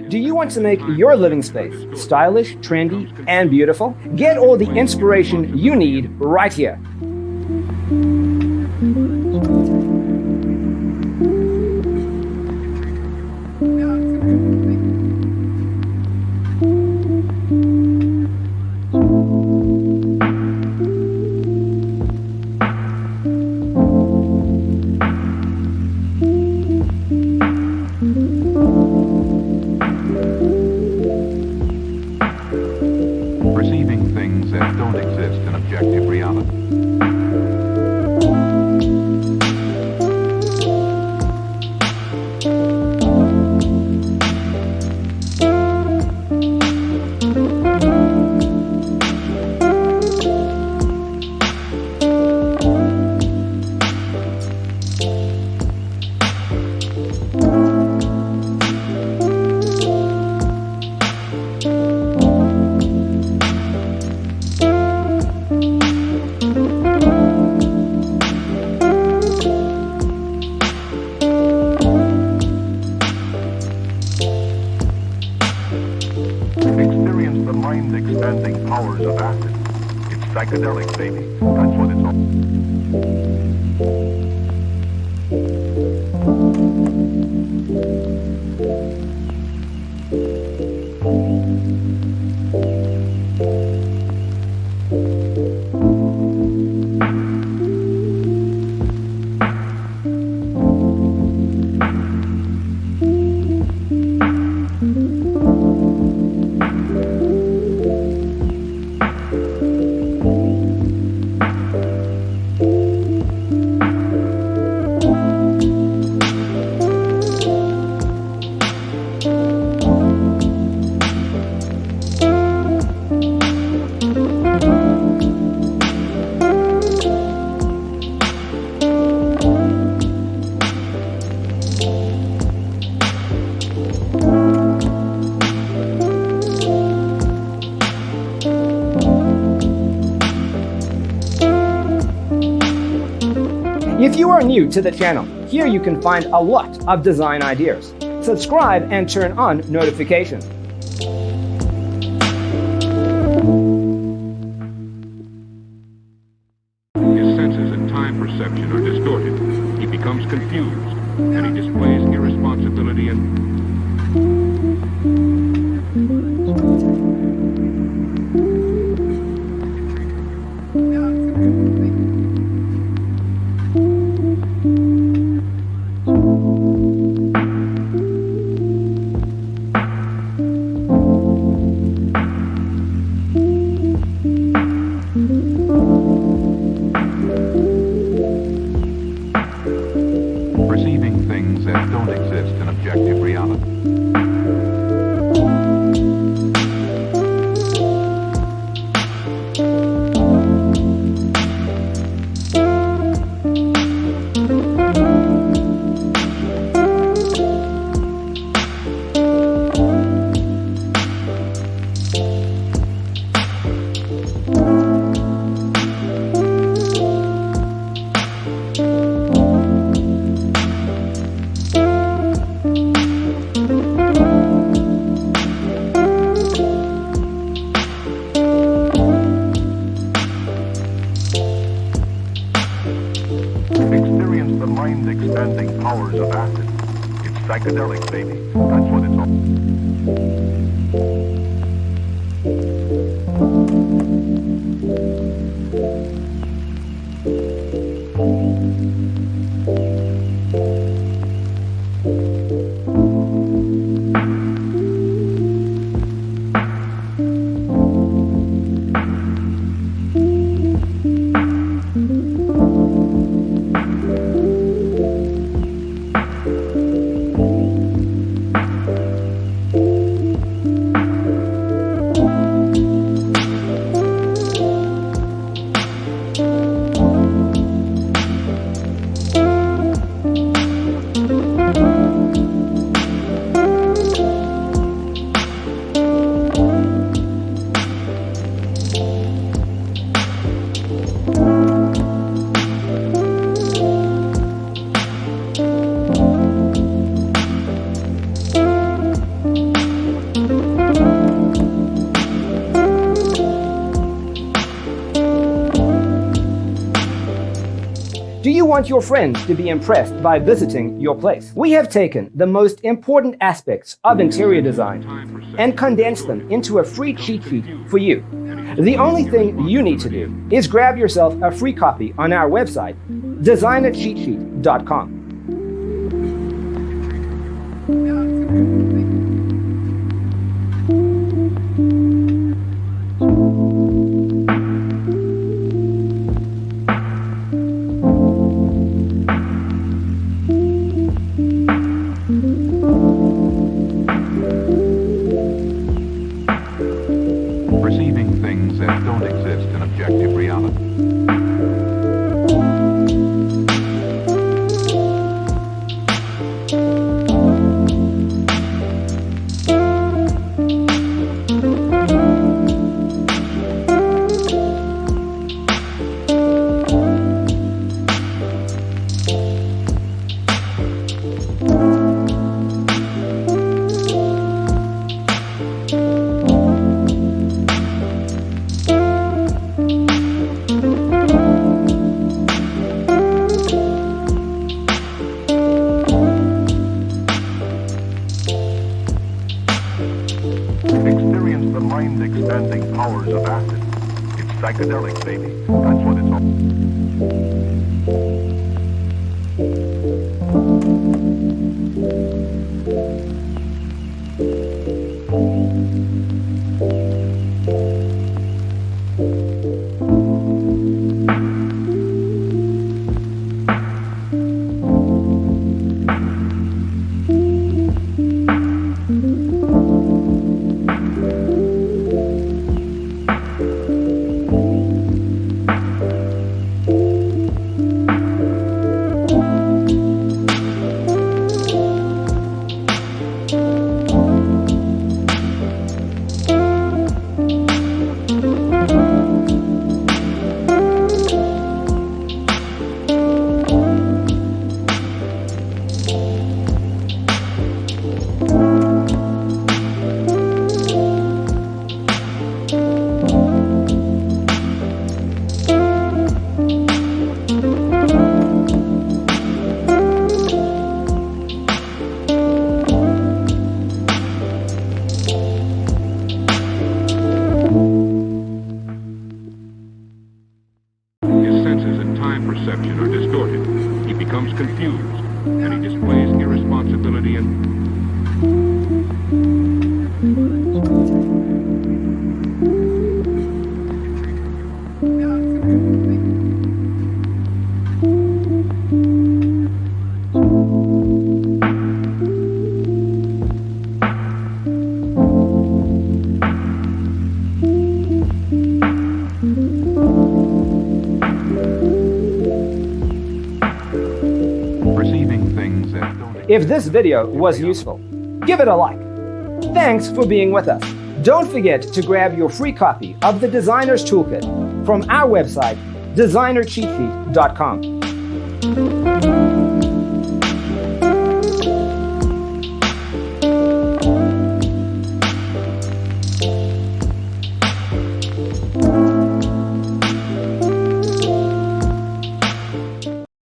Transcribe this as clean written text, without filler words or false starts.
Do you want to make your living space stylish, trendy, and beautiful? Get all the inspiration you need right here. Perceiving things that don't exist in objective reality. Experience the mind-expanding powers of acid. It's psychedelic, baby. That's what it's all. If you are new to the channel, here you can find a lot of design ideas. Subscribe and turn on notifications. His senses and time perception are distorted. He becomes confused, and he displays irresponsibility and... perceiving things that don't exist in objective reality. Experience the mind-expanding powers of acid. It's psychedelic, baby. That's what it's all. want your friends to be impressed by visiting your place. We have taken the most important aspects of interior design and condensed them into a free cheat sheet for you. The only thing you need to do is grab yourself a free copy on our website, designercheatsheet.com. Perceiving things that don't exist in objective reality. Experience the mind-expanding powers of acid. It's psychedelic, baby. That's what it's all. Perception are distorted. He becomes confused, and he displays irresponsibility and If this video was useful, give it a like. Thanks for being with us. Don't forget to grab your free copy of the Designer's Toolkit from our website, designercheatsheet.com.